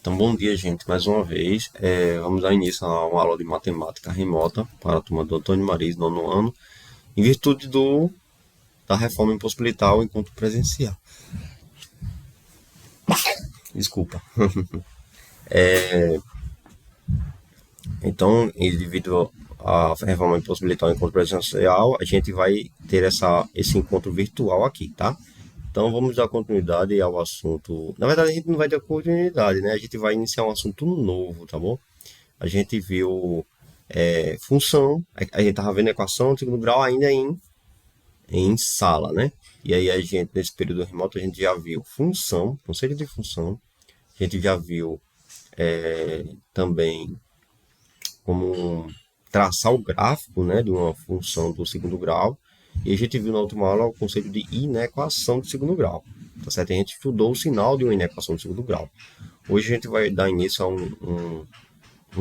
Então, bom dia, gente, mais uma vez. Vamos dar início a uma aula de matemática remota para a turma do Antônio Mariz, nono ano, em virtude da reforma impossibilitar o encontro presencial. Desculpa. Então, devido à reforma impossibilitar o encontro presencial, a gente vai ter esse encontro virtual aqui, tá? Então, vamos dar continuidade ao assunto. Na verdade, a gente não vai dar continuidade, né? A gente vai iniciar um assunto novo, tá bom? A gente viu função, a gente estava vendo a equação de segundo grau ainda em sala, né? E aí a gente, nesse período remoto, a gente já viu função, conceito de função, a gente já viu também como traçar o gráfico, né, de uma função do segundo grau, e a gente viu na última aula o conceito de inequação do segundo grau, tá certo? A gente estudou o sinal de uma inequação do segundo grau. Hoje a gente vai dar início a um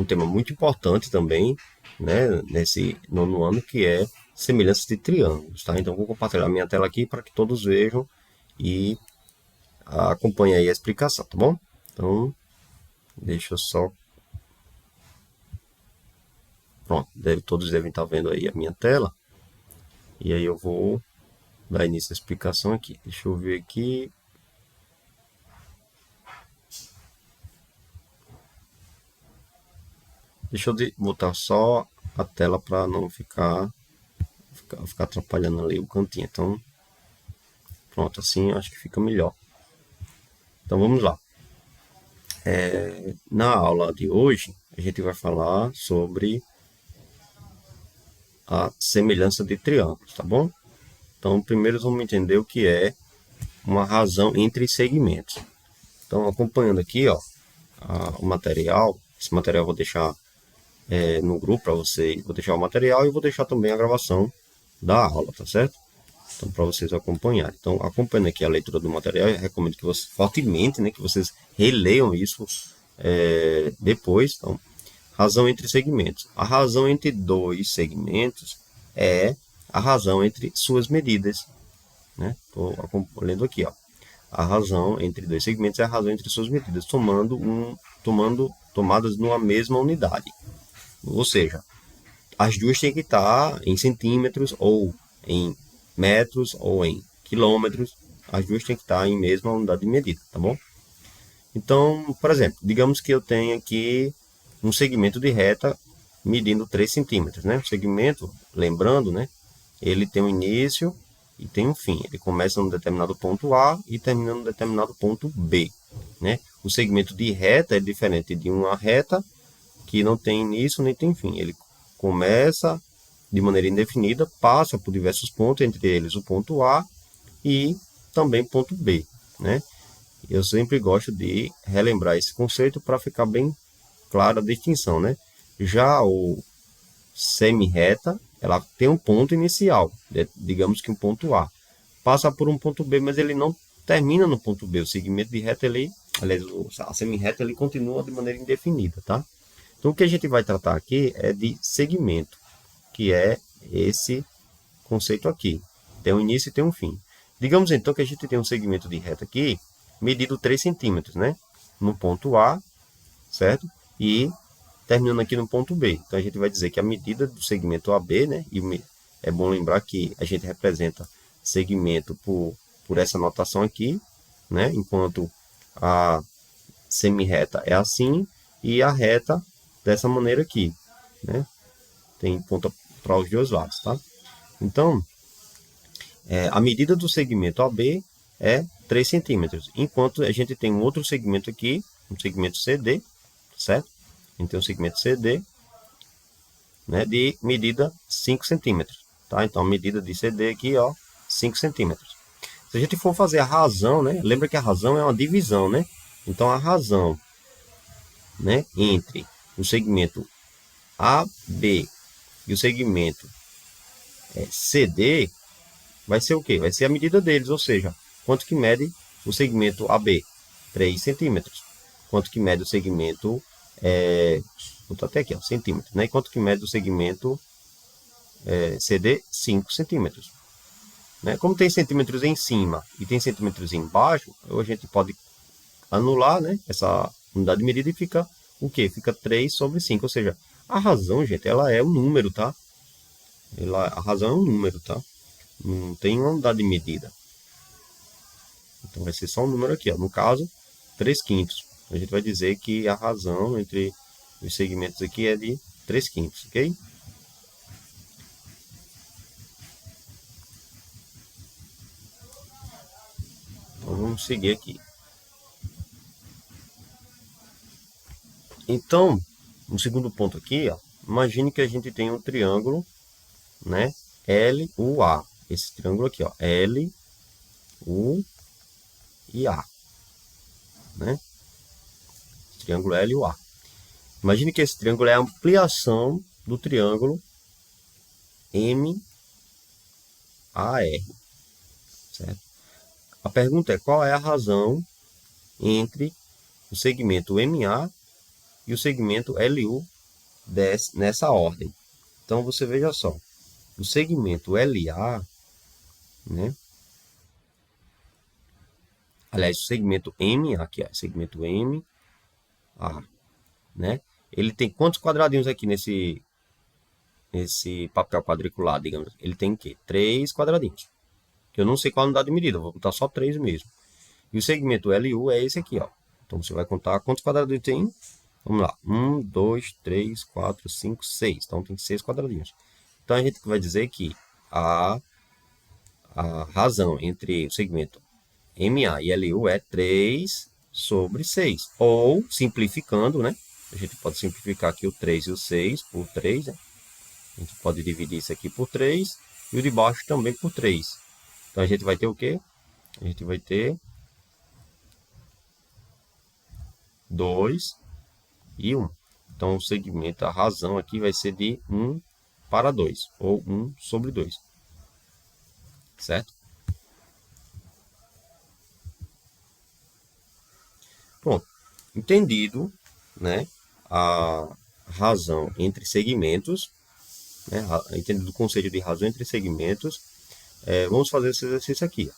tema muito importante também, né, nesse nono ano, que é semelhanças de triângulos, tá? Então, vou compartilhar minha tela aqui para que todos vejam e acompanhem aí a explicação, tá bom? Então, deixa eu só... Pronto, todos devem estar vendo aí a minha tela. E aí eu vou dar início à explicação aqui. Deixa eu ver aqui. Deixa eu botar só a tela para não ficar atrapalhando ali o cantinho. Então, pronto, assim eu acho que fica melhor. Então vamos lá. Na aula de hoje, a gente vai falar sobre a semelhança de triângulos, tá bom? Então, primeiro vamos entender o que é uma razão entre segmentos. Então, acompanhando aqui, ó, o material, esse material eu vou deixar no grupo para vocês, vou deixar o material e vou deixar também a gravação da aula, tá certo? Então, para vocês acompanharem. Então, acompanhando aqui a leitura do material, eu recomendo que vocês, fortemente, né, que vocês releiam isso depois. Então, razão entre segmentos. A razão entre dois segmentos é a razão entre suas medidas. Estou lendo aqui, ó. A razão entre dois segmentos é a razão entre suas medidas, tomadas numa mesma unidade. Ou seja, as duas têm que estar em centímetros, ou em metros, ou em quilômetros. As duas têm que estar em mesma unidade de medida, tá bom? Então, por exemplo, digamos que eu tenho aqui um segmento de reta medindo 3 centímetros, né? O segmento, lembrando, né? Ele tem um início e tem um fim. Ele começa num determinado ponto A e termina num determinado ponto B, né? O segmento de reta é diferente de uma reta que não tem início nem tem fim. Ele começa de maneira indefinida, passa por diversos pontos, entre eles o ponto A e também ponto B, né? Eu sempre gosto de relembrar esse conceito para ficar bem clara a distinção, né? Já o semi-reta, ela tem um ponto inicial, digamos que um ponto A. Passa por um ponto B, mas ele não termina no ponto B. O segmento de reta, aliás, a semi-reta, ele continua de maneira indefinida, tá? Então, o que a gente vai tratar aqui é de segmento, que é esse conceito aqui. Tem um início e tem um fim. Digamos, então, que a gente tem um segmento de reta aqui, medido 3 centímetros, né? No ponto A, certo? E terminando aqui no ponto B. Então, a gente vai dizer que a medida do segmento AB, né? E é bom lembrar que a gente representa segmento por essa notação aqui, né? Enquanto a semi-reta é assim e a reta dessa maneira aqui, né? Tem ponta para os dois lados, tá? Então, a medida do segmento AB é 3 centímetros, enquanto a gente tem um outro segmento aqui, um segmento CD, certo? A gente tem um segmento CD, né, de medida 5 centímetros, tá? Então, a medida de CD aqui, ó, 5 centímetros. Se a gente for fazer a razão, né, lembra que a razão é uma divisão, né? Então, a razão, né, entre o segmento AB e o segmento CD vai ser o quê? Vai ser a medida deles, ou seja, quanto que mede o segmento AB? 3 centímetros. Quanto que mede o segmento, vou botar até aqui, ó, centímetros, né? E quanto que mede o segmento CD? 5 centímetros. Né? Como tem centímetros em cima e tem centímetros embaixo, a gente pode anular, né, essa unidade de medida e fica o quê? Fica 3 sobre 5, ou seja, a razão, gente, ela é um número, tá? A razão é um número, tá? Não tem uma unidade de medida. Então vai ser só um número aqui, ó. No caso, 3 quintos. A gente vai dizer que a razão entre os segmentos aqui é de 3 quintos, ok? Então vamos seguir aqui. Então, no segundo ponto aqui, ó, imagine que a gente tem um triângulo, né? LUA. Esse triângulo aqui, ó, L, U e A, né? Triângulo LUA. Imagine que esse triângulo é a ampliação do triângulo MAR, certo? A pergunta é qual é a razão entre o segmento MA e o segmento LU nessa ordem. Então você veja só, o segmento LA, né? Aliás, o segmento MA, aqui é segmento MA, né? Ele tem quantos quadradinhos aqui nesse papel quadriculado, digamos? Ele tem o quê? 3 quadradinhos. Que eu não sei qual a unidade de medida, vou botar só 3 mesmo. E o segmento LU é esse aqui, ó. Então você vai contar quantos quadradinhos tem. Vamos lá. 1, 2, 3, 4, 5, 6. Então tem 6 quadradinhos. Então a gente vai dizer que a razão entre o segmento MA e LU é 3 sobre 6. Ou, simplificando, né? A gente pode simplificar aqui o 3 e o 6 por 3, né? A gente pode dividir isso aqui por 3 e o de baixo também por 3. Então a gente vai ter o quê? A gente vai ter 2 e 1. Então o segmento, a razão aqui vai ser de 1 para 2, ou 1 sobre 2. Certo? Pronto. Entendido, né, a razão entre segmentos, né, entendido o conceito de razão entre segmentos, vamos fazer esse exercício aqui.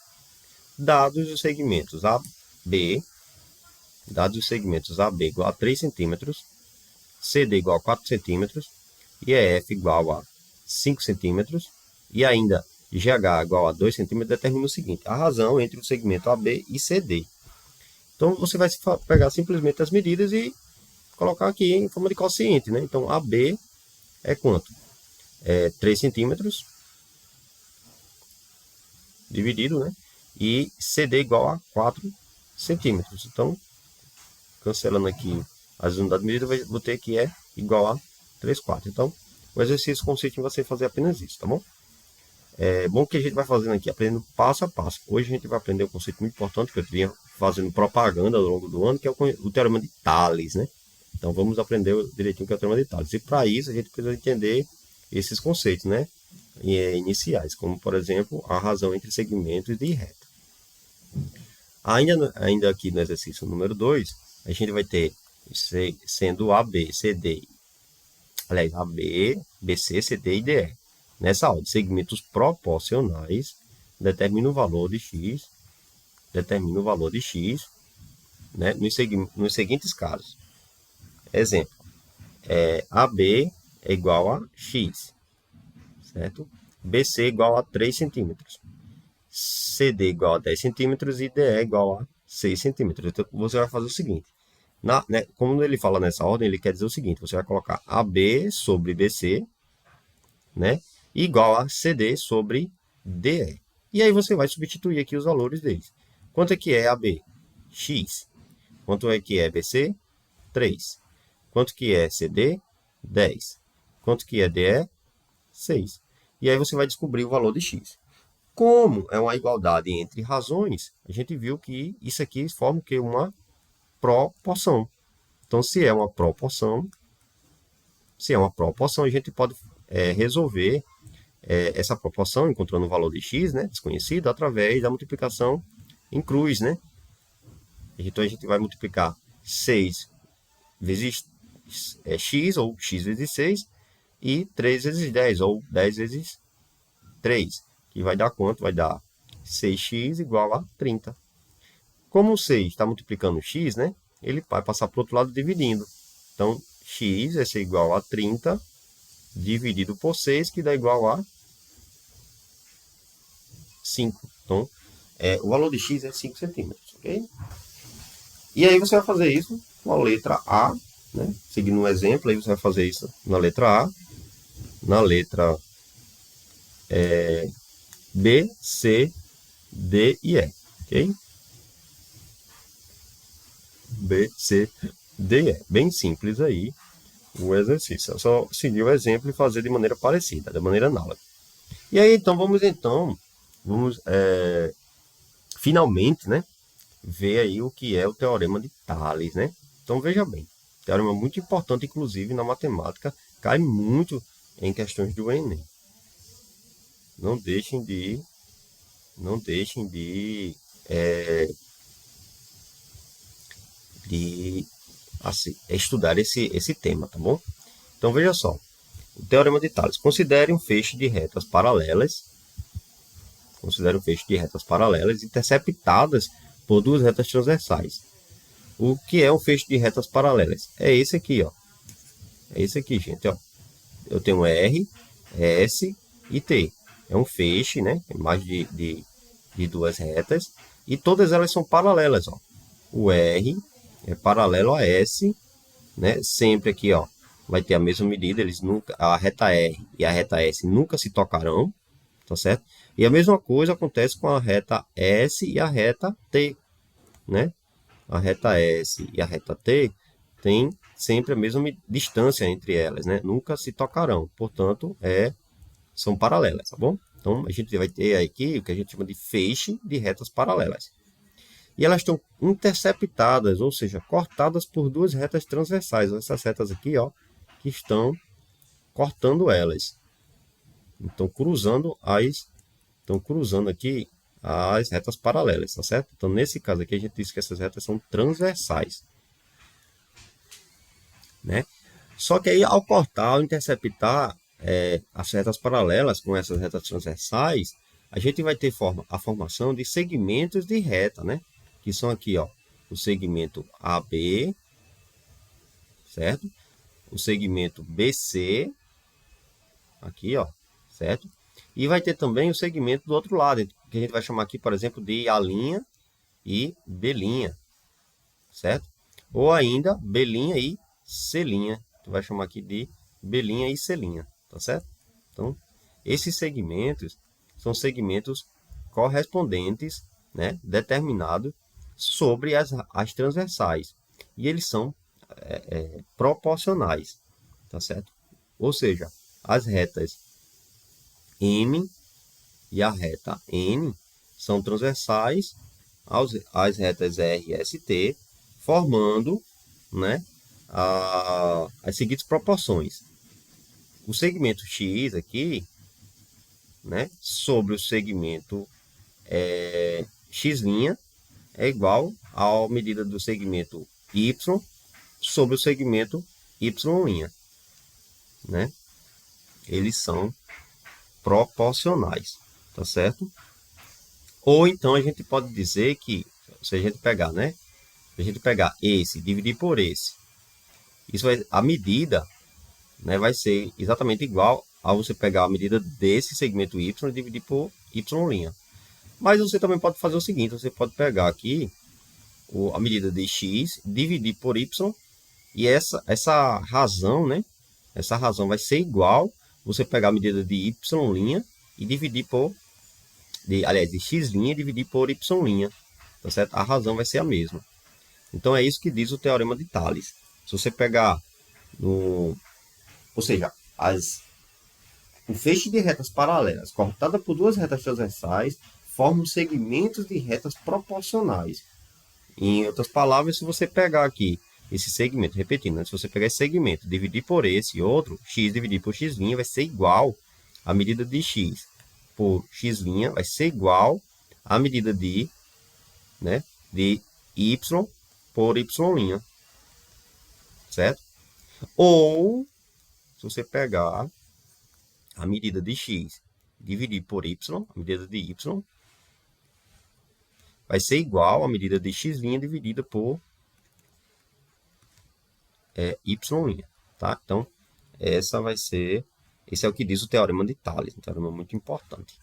Dados os segmentos AB, igual a 3 centímetros, CD igual a 4 centímetros, e EF igual a 5 centímetros, e ainda GH igual a 2 centímetros, determina o seguinte, a razão entre o segmento AB e CD. Então, você vai pegar simplesmente as medidas e colocar aqui em forma de quociente, né? Então, AB é quanto? É 3 centímetros dividido, né? E CD igual a 4 centímetros. Então, cancelando aqui as unidades de medida, vou ter que é igual a 3 quartos. Então, o exercício consiste em você fazer apenas isso, tá bom? É bom que a gente vai fazendo aqui, aprendendo passo a passo. Hoje a gente vai aprender um conceito muito importante que eu vinha fazendo propaganda ao longo do ano, que é o teorema de Tales, né? Então vamos aprender direitinho o que é o teorema de Tales. E para isso a gente precisa entender esses conceitos, né? Iniciais, como por exemplo a razão entre segmentos de reta. Ainda aqui no exercício número 2, a gente vai ter sendo AB, CD, aliás, AB, BC, CD e DE. Nessa ordem, segmentos proporcionais determina o valor de x, né, nos seguintes casos. Exemplo, AB é igual a x, certo? BC igual a 3 centímetros, CD igual a 10 centímetros e DE igual a 6 centímetros. Então, você vai fazer o seguinte, né, como ele fala nessa ordem, ele quer dizer o seguinte, você vai colocar AB sobre BC, né, igual a CD sobre DE. E aí você vai substituir aqui os valores deles. Quanto é que é AB? X. Quanto é que é BC? 3. Quanto que é CD? 10. Quanto que é DE? 6. E aí você vai descobrir o valor de X. Como é uma igualdade entre razões, a gente viu que isso aqui forma o quê? Uma proporção. Então, se é uma proporção, a gente pode resolver essa proporção, encontrando o valor de x, né, desconhecido, através da multiplicação em cruz, né? Então, a gente vai multiplicar 6 vezes x, ou x vezes 6, e 3 vezes 10, ou 10 vezes 3, que vai dar quanto? Vai dar 6x igual a 30. Como o 6 está multiplicando x, né? ele vai passar para o outro lado dividindo. Então, x vai ser igual a 30 dividido por 6, que dá igual a 5. Então, o valor de x é 5 centímetros, ok? E aí você vai fazer isso com a letra A, né? Seguindo um exemplo, aí você vai fazer isso na letra A, na letra B, C, D e E, ok? B, C, D e E. Bem simples aí o exercício. É só seguir o exemplo e fazer de maneira parecida, de maneira análoga. E aí, vamos finalmente, né, ver aí o que é o Teorema de Tales, né? Então, veja bem, teorema muito importante, inclusive, na matemática, cai muito em questões do Enem. Não deixem de assim, estudar esse tema, tá bom? Então, veja só. O Teorema de Tales. Considere um feixe de retas paralelas. Considere um feixe de retas paralelas interceptadas por duas retas transversais. O que é um feixe de retas paralelas? É esse aqui, ó. É esse aqui, gente, ó. Eu tenho R, S e T. É um feixe, né? Mais de duas retas. E todas elas são paralelas, ó. O R é paralelo a S, né? Sempre aqui, ó, vai ter a mesma medida, eles nunca, a reta R e a reta S nunca se tocarão, tá certo? E a mesma coisa acontece com a reta S e a reta T, né? A reta S e a reta T têm sempre a mesma distância entre elas, né? Nunca se tocarão, portanto, são paralelas, tá bom? Então, a gente vai ter aqui o que a gente chama de feixe de retas paralelas. E elas estão interceptadas, ou seja, cortadas por duas retas transversais. Essas retas aqui, ó, que estão cortando elas. Estão cruzando aqui as retas paralelas, tá certo? Então, nesse caso aqui, a gente diz que essas retas são transversais, né? Só que aí, ao cortar, ao interceptar as retas paralelas com essas retas transversais, a gente vai ter a formação de segmentos de reta, né? Que são aqui, ó, o segmento AB, certo? O segmento BC, aqui, ó, certo? E vai ter também o segmento do outro lado, que a gente vai chamar aqui, por exemplo, de A' e B', certo? Ou ainda B' e C', que vai chamar aqui de B' e C', tá certo? Então, esses segmentos são segmentos correspondentes, né, determinados sobre as transversais. E eles são proporcionais, tá certo? Ou seja, as retas M e a reta N são transversais às retas R e ST, formando, né, as seguintes proporções. O segmento X aqui, né, sobre o segmento X' é igual à medida do segmento Y sobre o segmento Y', né? Eles são proporcionais, tá certo? Ou então a gente pode dizer que, se a gente pegar, né? Se a gente pegar esse, dividir por esse, a medida, né, vai ser exatamente igual a você pegar a medida desse segmento Y e dividir por Y'. Mas você também pode fazer o seguinte, você pode pegar aqui a medida de X, dividir por Y, e essa razão, né? Essa razão vai ser igual você pegar a medida de Y' e dividir por, aliás, de X' e dividir por Y', tá certo? A razão vai ser a mesma. Então é isso que diz o Teorema de Tales. Se você pegar ou seja, o feixe de retas paralelas cortada por duas retas transversais formam segmentos de retas proporcionais. Em outras palavras, se você pegar aqui esse segmento, repetindo, né? Se você pegar esse segmento, dividir por esse outro, x dividir por x' vai ser igual à medida de x por x' vai ser igual à medida né, de y por y', certo? Ou, se você pegar a medida de x dividir por y, a medida de y, vai ser igual à medida de x' dividida por y', tá? Então, esse é o que diz o teorema de Tales, um teorema muito importante.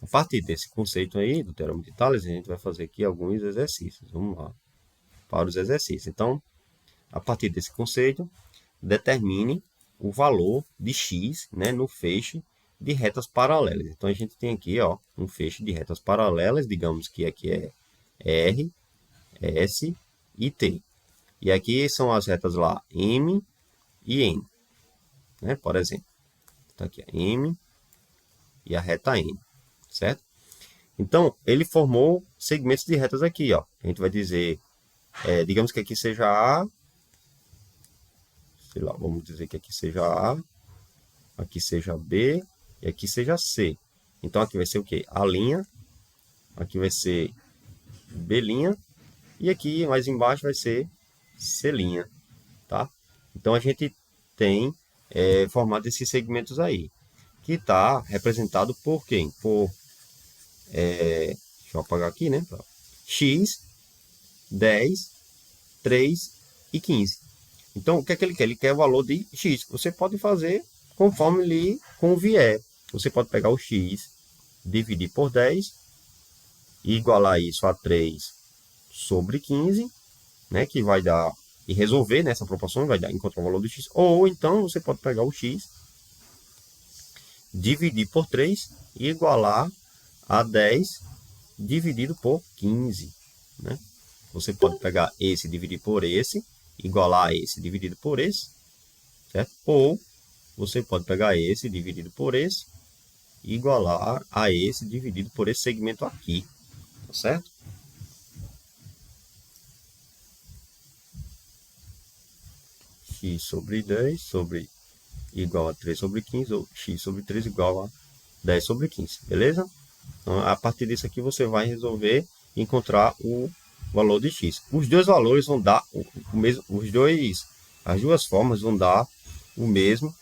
A partir desse conceito aí, do teorema de Tales, a gente vai fazer aqui alguns exercícios. Vamos lá, para os exercícios. Então, a partir desse conceito, determine o valor de x, né, no feixe de retas paralelas. Então, a gente tem aqui, ó, um feixe de retas paralelas, digamos que aqui é R, S e T. E aqui são as retas lá M e N, né, por exemplo. Então, aqui é M e a reta N, certo? Então, ele formou segmentos de retas aqui, ó. A gente vai dizer, digamos que aqui seja A, sei lá, vamos dizer que aqui seja A, aqui seja B e aqui seja C. Então, aqui vai ser o quê? A', aqui vai ser B', e aqui mais embaixo vai ser C', tá? Então, a gente tem formado esses segmentos aí, que está representado por quem? Por, deixa eu apagar aqui, né? X, 10, 3 e 15. Então, o que é que ele quer? Ele quer o valor de x. Você pode fazer conforme lhe convier. Você pode pegar o x, dividir por 10 e igualar isso a 3 sobre 15, né, que vai dar, e resolver nessa proporção, vai dar, encontrar o valor do x. Ou então, você pode pegar o x, dividir por 3 e igualar a 10 dividido por 15, né? Você pode pegar esse, dividir por esse, igualar a esse dividido por esse, certo? Ou você pode pegar esse dividido por esse, igualar a esse dividido por esse segmento aqui, tá certo? X sobre 10 sobre igual a 3 sobre 15, ou x sobre 3 igual a 10 sobre 15, beleza? Então, a partir disso aqui, você vai resolver encontrar o valor de x. Os dois valores vão dar o mesmo, as duas formas vão dar o mesmo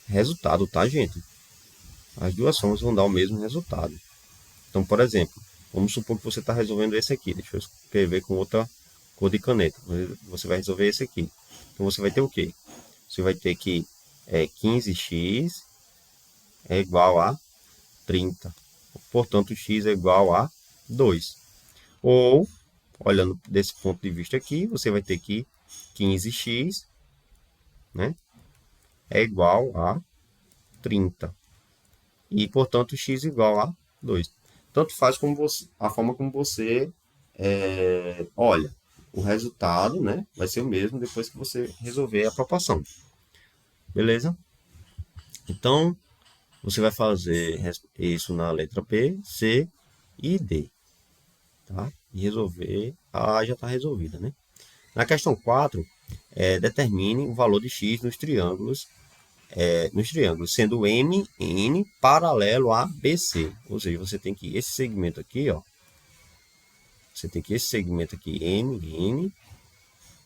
resultado, tá, gente? As duas formas vão dar o mesmo resultado. Então, por exemplo, vamos supor que você está resolvendo esse aqui. Deixa eu escrever com outra cor de caneta. Você vai resolver esse aqui. Então, você vai ter o quê? Você vai ter que 15x é igual a 30. Portanto, x é igual a 2. Ou, olhando desse ponto de vista aqui, você vai ter que 15x, né, é igual a 30. E, portanto, x igual a 2. Tanto faz como você, a forma como você olha. O resultado, né, vai ser o mesmo depois que você resolver a proporção. Beleza? Então, você vai fazer isso na letra B, C e D. Tá? E resolver. A já está resolvida, né? Na questão 4, determine o valor de x nos triângulos, sendo M, N paralelo a BC. Ou seja, você tem que esse segmento aqui, ó. Você tem que esse segmento aqui, M, N,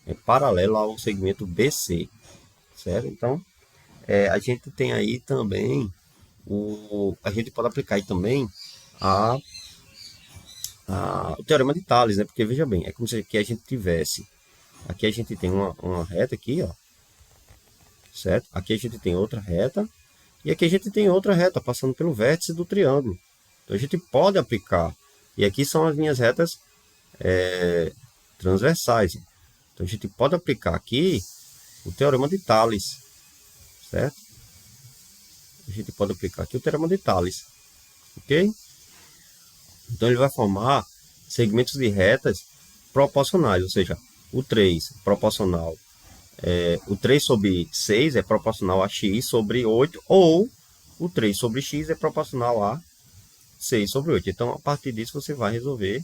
é paralelo ao segmento BC. Certo? Então, a gente tem aí também a gente pode aplicar aí também o teorema de Tales, né? Porque veja bem, é como se aqui a gente tivesse, aqui a gente tem uma reta aqui, ó, certo? Aqui a gente tem outra reta e aqui a gente tem outra reta passando pelo vértice do triângulo. Então a gente pode aplicar, e aqui são as minhas retas transversais. Então a gente pode aplicar aqui o teorema de Tales, certo? A gente pode aplicar aqui o teorema de Tales, ok? Então ele vai formar segmentos de retas proporcionais, ou seja, o 3 proporcional, o 3 sobre 6 é proporcional a x sobre 8, ou o 3 sobre x é proporcional a 6 sobre 8. Então, a partir disso, você vai resolver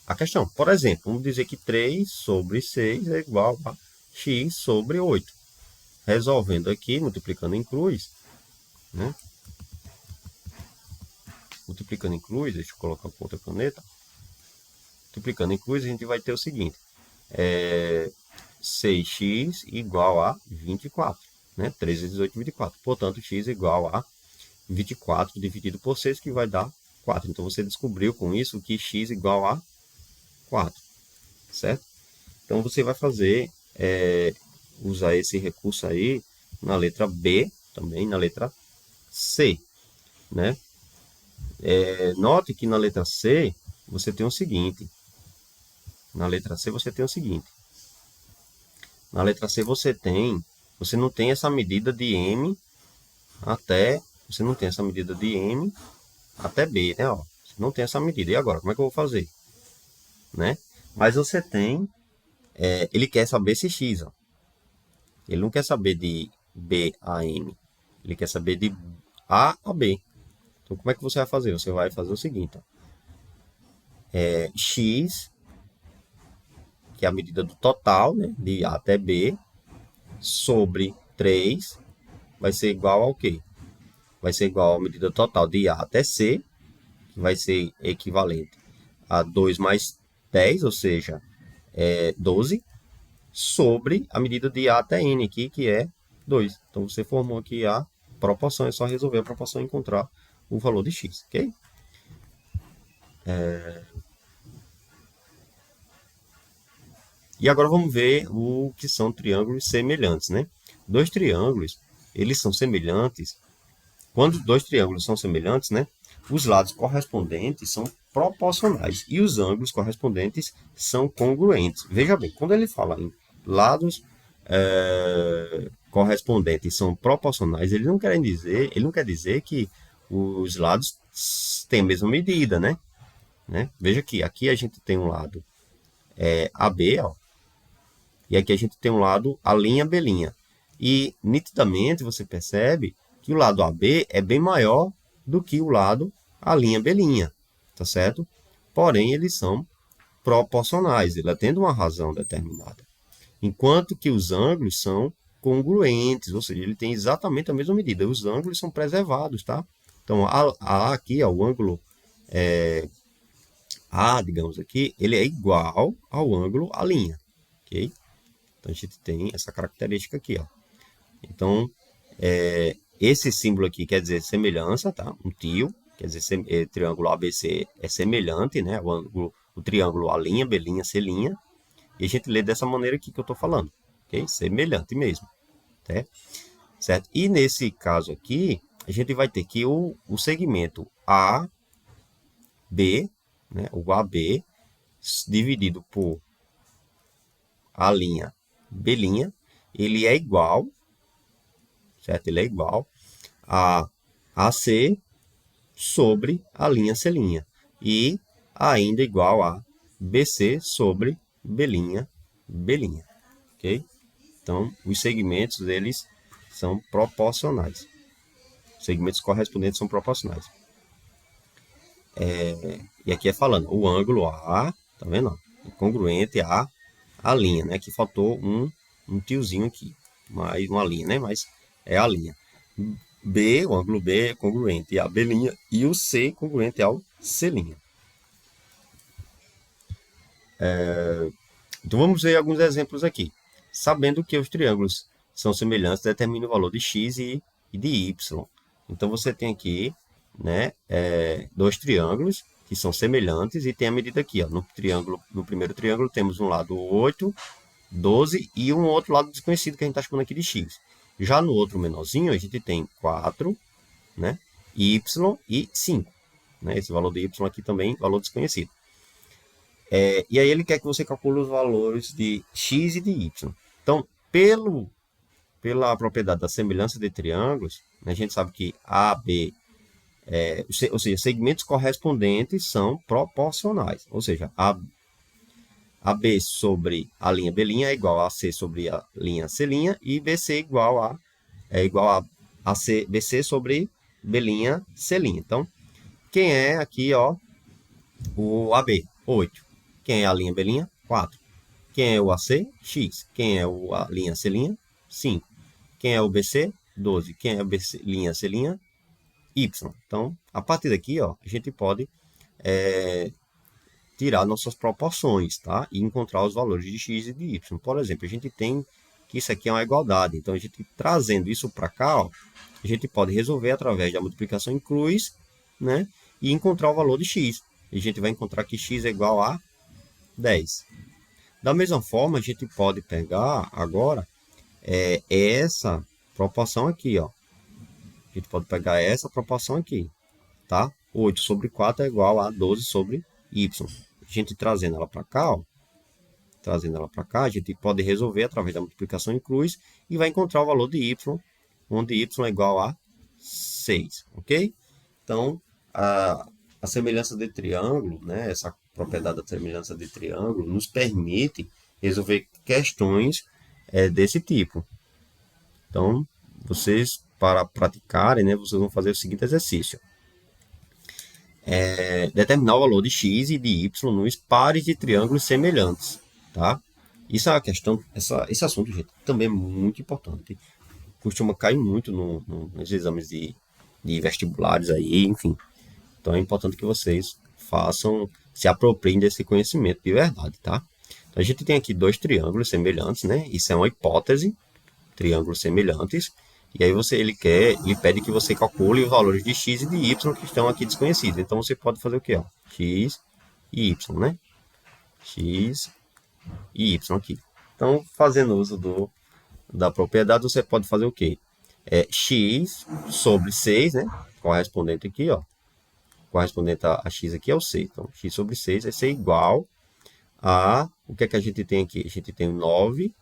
a questão. Por exemplo, vamos dizer que 3 sobre 6 é igual a x sobre 8. Resolvendo aqui, multiplicando em cruz, né? Multiplicando em cruz, deixa eu colocar com outra caneta. Multiplicando em cruz, a gente vai ter o seguinte. 6x igual a 24. Né? 3 vezes 8, 24. Portanto, x igual a 24 dividido por 6, que vai dar 4. Então, você descobriu com isso que x igual a 4, certo? Então, você vai fazer, usar esse recurso aí na letra B, também na letra C, né? Note que na letra C, você tem o seguinte. Na letra C, você tem o seguinte. Na letra C, você não tem essa medida de M até, você não tem essa medida de M até B, né? Ó, você não tem essa medida. E agora, como é que eu vou fazer? Né? Mas você tem, ele quer saber se X, ó. Ele não quer saber de B a M. Ele quer saber de A a B. Então, como é que você vai fazer? Você vai fazer o seguinte, ó. X, que é a medida do total, né? De A até B, sobre 3, vai ser igual ao quê? Vai ser igual à medida total de A até C, que vai ser equivalente a 2 mais 10, ou seja, 12, sobre a medida de A até N aqui, que é 2. Então, você formou aqui a proporção, é só resolver a proporção e encontrar o valor de X, ok? E agora vamos ver o que são triângulos semelhantes, né? Dois triângulos, eles são semelhantes. Quando dois triângulos são semelhantes, né? Os lados correspondentes são proporcionais e os ângulos correspondentes são congruentes. Veja bem, quando ele fala em lados correspondentes são proporcionais, ele não quer dizer que os lados têm a mesma medida, né? Veja que aqui a gente tem um lado AB, ó, e aqui a gente tem um lado A', B'. E nitidamente você percebe que o lado AB é bem maior do que o lado A', B', tá certo? Porém, eles são proporcionais, ele tendo uma razão determinada. Enquanto que os ângulos são congruentes, ou seja, ele tem exatamente a mesma medida. Os ângulos são preservados, tá? Então, aqui, ó, o ângulo A, digamos aqui, ele é igual ao ângulo A', ok? Então, a gente tem essa característica aqui, ó. Então, esse símbolo aqui quer dizer semelhança, tá? Um tio, quer dizer, triângulo ABC é semelhante, né? O triângulo A', B', C'. E a gente lê dessa maneira aqui que eu estou falando, ok? Semelhante mesmo, tá? Certo? E nesse caso aqui, a gente vai ter que o segmento AB, né? O AB, dividido por A', B', ele é igual, certo? Ele é igual a AC sobre a linha C'. E ainda igual a BC sobre B', B'. Ok? Então, os segmentos, eles são proporcionais. Os segmentos correspondentes são proporcionais. E aqui é falando, o ângulo A, tá vendo? Congruente a linha, né? Que faltou um tiozinho aqui. Mais uma linha, né? Mas é a linha. B, o ângulo B é congruente a B' e o C congruente ao C'. Então vamos ver alguns exemplos aqui. Sabendo que os triângulos são semelhantes, determina o valor de x e de y. Então você tem aqui, né, dois triângulos que são semelhantes e tem a medida aqui. Ó, no primeiro triângulo temos um lado 8, 12 e um outro lado desconhecido que a gente está chamando aqui de x. Já no outro menorzinho, a gente tem 4, né, y e 5. Né, esse valor de y aqui também, valor desconhecido. E aí ele quer que você calcule os valores de x e de y. Então, pela propriedade da semelhança de triângulos, né, a gente sabe que AB, ou seja, segmentos correspondentes são proporcionais. Ou seja, AB sobre a linha B' é igual a AC sobre a linha C' e BC é igual a BC sobre B' C'. Então, quem é aqui, ó, o AB? 8. Quem é a linha B'? 4. Quem é o AC? X. Quem é a linha C'? 5. Quem é o BC? 12. Quem é a linha C'? Y. Então, a partir daqui, ó, a gente pode tirar nossas proporções, tá? E encontrar os valores de x e de y. Por exemplo, a gente tem que isso aqui é uma igualdade. Então, a gente trazendo isso para cá, ó, a gente pode resolver através da multiplicação em cruz, né? E encontrar o valor de x. E a gente vai encontrar que x é igual a 10. Da mesma forma, a gente pode pegar agora essa proporção aqui, ó. A gente pode pegar essa proporção aqui, tá? 8 sobre 4 é igual a 12 sobre y. A gente trazendo ela para cá, ó, trazendo ela para cá, a gente pode resolver através da multiplicação em cruz e vai encontrar o valor de y, onde y é igual a 6, ok? Então, a semelhança de triângulo, né, essa propriedade da semelhança de triângulo, nos permite resolver questões desse tipo. Então, vocês, para praticarem, né, vocês vão fazer o seguinte exercício. Determinar o valor de x e de y nos pares de triângulos semelhantes, tá? Isso é uma questão, esse assunto, gente, também é muito importante. Costuma cair muito nos exames de vestibulares aí, enfim. Então é importante que vocês façam, se apropriem desse conhecimento de verdade, tá? Então a gente tem aqui dois triângulos semelhantes, né? Isso é uma hipótese, triângulos semelhantes. E aí ele pede que você calcule os valores de x e de y que estão aqui desconhecidos. Então você pode fazer o quê? Ó? X e y, né? X e y aqui. Então, fazendo uso da propriedade, você pode fazer o quê? X sobre 6, né? Correspondente aqui, ó. Correspondente a x aqui é o 6. Então, x sobre 6 vai ser igual a... O que é que a gente tem aqui? A gente tem 9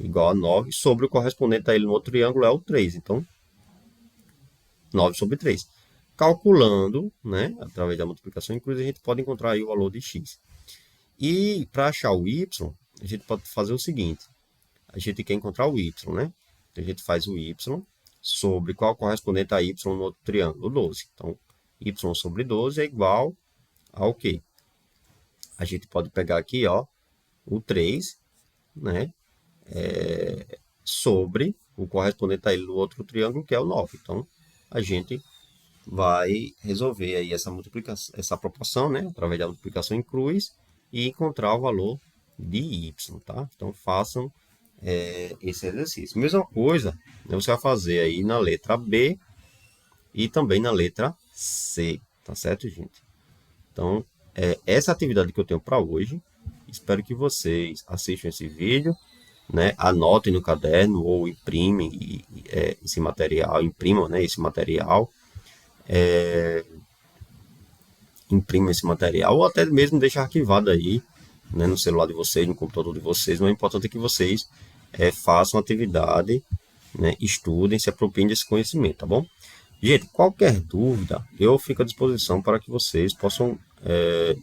igual a 9 sobre o correspondente a ele no outro triângulo é o 3. Então, 9 sobre 3. Calculando, né, através da multiplicação em cruz, a gente pode encontrar aí o valor de x. E para achar o y, a gente pode fazer o seguinte. A gente quer encontrar o y, né? Então, a gente faz o y sobre qual correspondente a y no outro triângulo, 12. Então, y sobre 12 é igual ao quê? A gente pode pegar aqui, ó, o 3, né? Sobre o correspondente a ele no outro triângulo, que é o 9. Então, a gente vai resolver aí essa multiplicação, essa proporção, né? Através da multiplicação em cruz e encontrar o valor de y, tá? Então, façam esse exercício. Mesma coisa, né, você vai fazer aí na letra B e também na letra C, tá certo, gente? Então, essa atividade que eu tenho para hoje. Espero que vocês assistam esse vídeo, né? Anotem no caderno ou imprimem esse material, imprimam, né, esse material, imprimam esse material ou até mesmo deixar arquivado aí, né, no celular de vocês, no computador de vocês. O importante é que vocês façam atividade, né, estudem, se apropriem desse conhecimento, tá bom? Gente, qualquer dúvida, eu fico à disposição para que vocês possam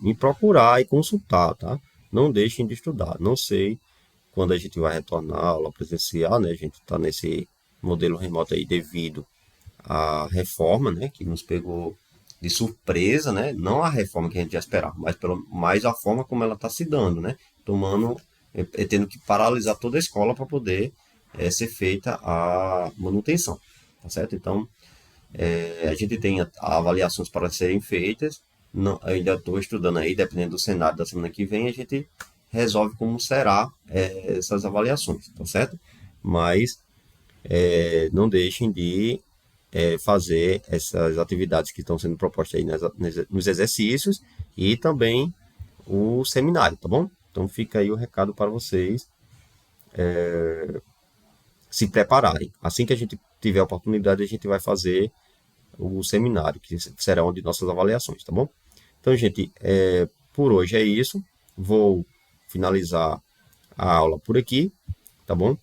me procurar e consultar, tá? Não deixem de estudar. Não sei quando a gente vai retornar à aula presencial, né? A gente está nesse modelo remoto aí devido à reforma, né? Que nos pegou de surpresa, né? Não a reforma que a gente já esperava, mas a forma como ela está se dando, né? Tendo que paralisar toda a escola para poder ser feita a manutenção, tá certo? Então, a gente tem avaliações para serem feitas. Não, ainda estou estudando aí, dependendo do cenário da semana que vem, a gente resolve como será essas avaliações, tá certo? Mas não deixem de fazer essas atividades que estão sendo propostas aí nos exercícios e também o seminário, tá bom? Então fica aí o recado para vocês se prepararem. Assim que a gente tiver a oportunidade, a gente vai fazer o seminário, que será onde nossas avaliações, tá bom? Então, gente, por hoje é isso. Vou finalizar a aula por aqui, tá bom?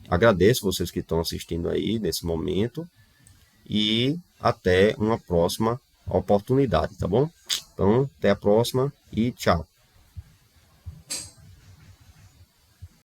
Agradeço vocês que estão assistindo aí nesse momento e até uma próxima oportunidade, tá bom? Então, até a próxima e tchau.